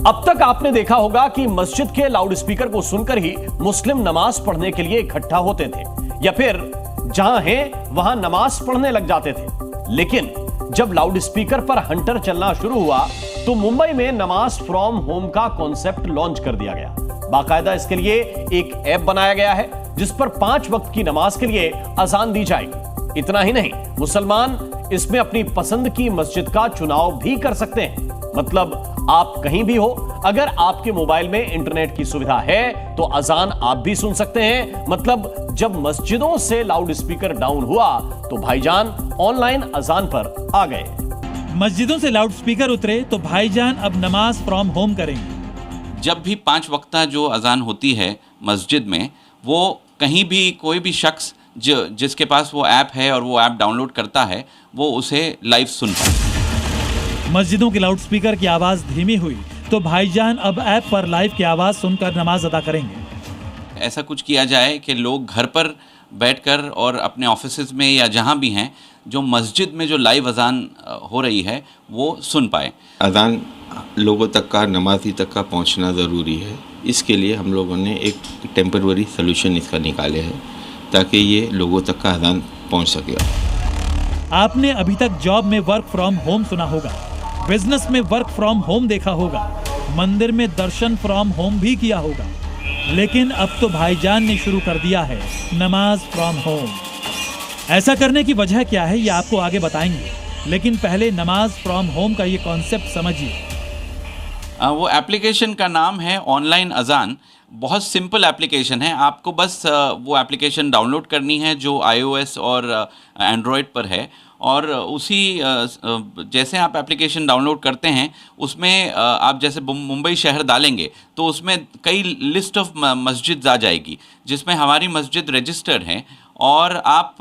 अब तक आपने देखा होगा कि मस्जिद के लाउडस्पीकर को सुनकर ही मुस्लिम नमाज पढ़ने के लिए इकट्ठा होते थे या फिर जहां हैं वहां नमाज पढ़ने लग जाते थे। लेकिन जब लाउडस्पीकर पर हंटर चलना शुरू हुआ तो मुंबई में नमाज फ्रॉम होम का कॉन्सेप्ट लॉन्च कर दिया गया। बाकायदा इसके लिए एक ऐप बनाया गया है जिस पर 5 वक्त की नमाज के लिए अजान दी जाएगी। इतना ही नहीं, मुसलमान इसमें अपनी पसंद की मस्जिद का चुनाव भी कर सकते हैं। मतलब आप कहीं भी हो, अगर आपके मोबाइल में इंटरनेट की सुविधा है तो अजान आप भी सुन सकते हैं। मतलब जब मस्जिदों से लाउडस्पीकर डाउन हुआ तो भाईजान ऑनलाइन अजान पर आ गए। मस्जिदों से लाउडस्पीकर उतरे तो भाईजान अब नमाज फ्रॉम होम करेंगे। जब भी 5 वक्ता जो अजान होती है मस्जिद में, वो कहीं भी कोई भी शख्स जिसके पास वो ऐप है और वो ऐप डाउनलोड करता है, वो उसे लाइव सुन पाए। मस्जिदों के लाउडस्पीकर की आवाज धीमी हुई तो भाईजान अब ऐप पर लाइव की आवाज सुनकर नमाज अदा करेंगे। ऐसा कुछ किया जाए कि लोग घर पर बैठकर और अपने ऑफिसेज में या जहां भी हैं, जो मस्जिद में जो लाइव अजान हो रही है वो सुन पाए। अजान लोगों तक का, नमाजी तक का पहुंचना ज़रूरी है। इसके लिए हम लोगों ने एक टेम्पररी सोल्यूशन इसका निकाले है ताकि ये लोगों तक का अजान पहुंच सके। आपने अभी तक जॉब में वर्क फ्रॉम होम सुना होगा, बिजनेस में वर्क फ्रॉम होम देखा होगा, मंदिर में दर्शन फ्रॉम होम भी किया होगा, लेकिन अब तो भाईजान ने शुरू कर दिया है नमाज फ्रॉम होम। ऐसा करने की वजह क्या है ये आपको आगे बताएंगे, लेकिन पहले नमाज फ्रॉम होम का ये कॉन्सेप्ट समझिए। वो एप्लीकेशन का नाम है ऑनलाइन अजान। बहुत सिंपल एप्लीकेशन है, आपको बस वो एप्लीकेशन डाउनलोड करनी है जो iOS और एंड्रॉयड पर है। और उसी जैसे आप एप्लीकेशन डाउनलोड करते हैं उसमें आप जैसे मुंबई शहर डालेंगे तो उसमें कई लिस्ट ऑफ मस्जिद आ जाएगी जिसमें हमारी मस्जिद रजिस्टर्ड है। और आप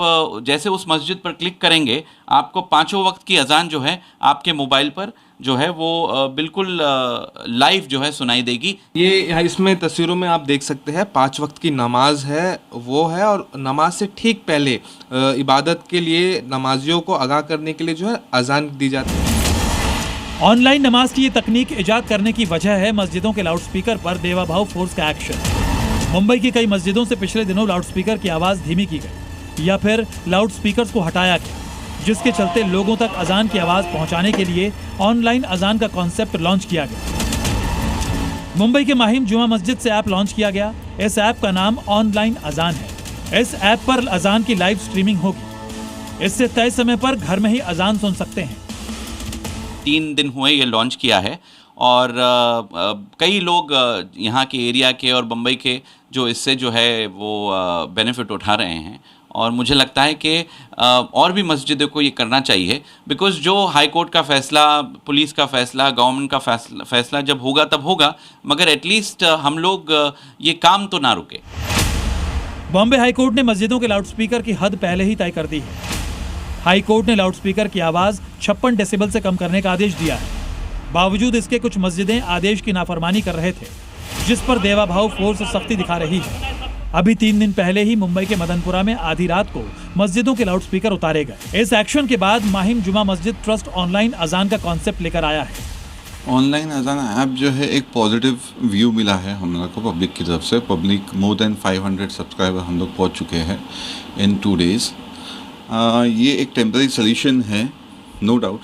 जैसे उस मस्जिद पर क्लिक करेंगे आपको 5 वक्त की अजान जो है आपके मोबाइल पर जो है वो बिल्कुल लाइव जो है सुनाई देगी। ये इसमें तस्वीरों में आप देख सकते हैं 5 वक्त की नमाज है वो है, और नमाज से ठीक पहले इबादत के लिए नमाजियों को आगाह करने के लिए जो है अजान दी जाती है। ऑनलाइन नमाज की ये तकनीक इजाद करने की वजह है मस्जिदों के लाउडस्पीकर पर देवा भाव फोर्स का एक्शन। मुंबई की कई मस्जिदों से पिछले दिनों लाउडस्पीकर की आवाज धीमी की गई या फिर लाउडस्पीकर्स को हटाया गया, जिसके चलते लोगों तक अजान की आवाज पहुंचाने के लिए ऑनलाइन अजान का कॉन्सेप्ट लॉन्च किया गया। मुंबई के माहिम जुमा मस्जिद से ऐप लॉन्च किया गया। इस ऐप का नाम ऑनलाइन अजान है। इस ऐप पर अजान की लाइव स्ट्रीमिंग होगी। इससे तय समय पर घर में ही अजान सुन सकते हैं। 3 दिन हुए ये लॉन्च किया है और कई लोग यहाँ के एरिया के और बम्बई के जो इससे जो है वो बेनिफिट उठा रहे हैं। और मुझे लगता है कि और भी मस्जिदों को ये करना चाहिए, बिकॉज जो हाई कोर्ट का फैसला, पुलिस का फैसला, गवर्नमेंट का फैसला जब होगा तब होगा, मगर एटलीस्ट हम लोग ये काम तो ना रुके। बॉम्बे हाई कोर्ट ने मस्जिदों के लाउडस्पीकर की हद पहले ही तय कर दी है। हाई कोर्ट ने लाउडस्पीकर की आवाज़ 56 डेसिबल से कम करने का आदेश दिया है। बावजूद इसके कुछ मस्जिदें आदेश की नाफरमानी कर रहे थे, जिस पर देवा भाव फोर्स सख्ती दिखा रही है। अभी 3 दिन पहले ही मुंबई के मदनपुरा में आधी रात को मस्जिदों के लाउडस्पीकर उतारे गए। इस एक्शन के बाद माहिम जुमा मस्जिद ट्रस्ट ऑनलाइन अजान का कॉन्सेप्ट लेकर आया है। ऑनलाइन अजान ऐप जो है एक पॉजिटिव व्यू मिला है हम लोग को पब्लिक की तरफ से। पब्लिक मोर देन 500 सब्सक्राइबर हम लोग पहुँच चुके हैं इन 2 days। ये एक टेम्पररी सोल्यूशन है, नो डाउट,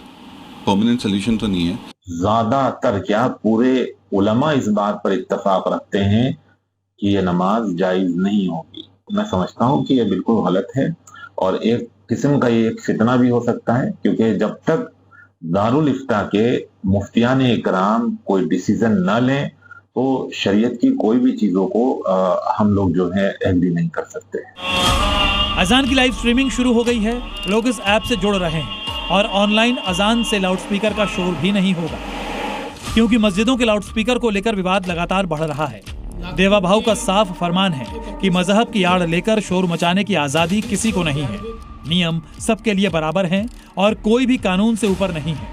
परमानेंट सोल्यूशन तो नहीं है। ज़्यादातर क्या पूरे उलमा इस बात पर इत्तेफाक रखते हैं कि ये नमाज जायज़ नहीं होगी। मैं समझता हूँ कि ये बिल्कुल गलत है और एक किस्म का ये एक फितना भी हो सकता है, क्योंकि जब तक दारुल इफ्ता के मुफ्तियान इकराम कोई डिसीजन न लें तो शरीयत की कोई भी चीज़ों को हम लोग जो है एग्री नहीं कर सकते। अजान की लाइव स्ट्रीमिंग शुरू हो गई है। लोग इस ऐप से जुड़ रहे हैं और ऑनलाइन अजान से लाउडस्पीकर का शोर भी नहीं होगा, क्योंकि मस्जिदों के लाउडस्पीकर को लेकर विवाद लगातार बढ़ रहा है। देवा भाव का साफ फरमान है कि मजहब की आड़ लेकर शोर मचाने की आजादी किसी को नहीं है। नियम सबके लिए बराबर हैं और कोई भी कानून से ऊपर नहीं है।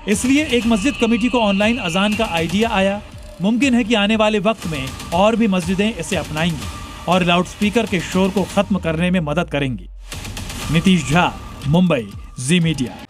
इसलिए एक मस्जिद कमेटी को ऑनलाइन अजान का आइडिया आया। मुमकिन है कि आने वाले वक्त में और भी मस्जिदें इसे अपनाएंगी और लाउडस्पीकर के शोर को खत्म करने में मदद करेंगी। नीतीश झा, मुंबई, जी मीडिया।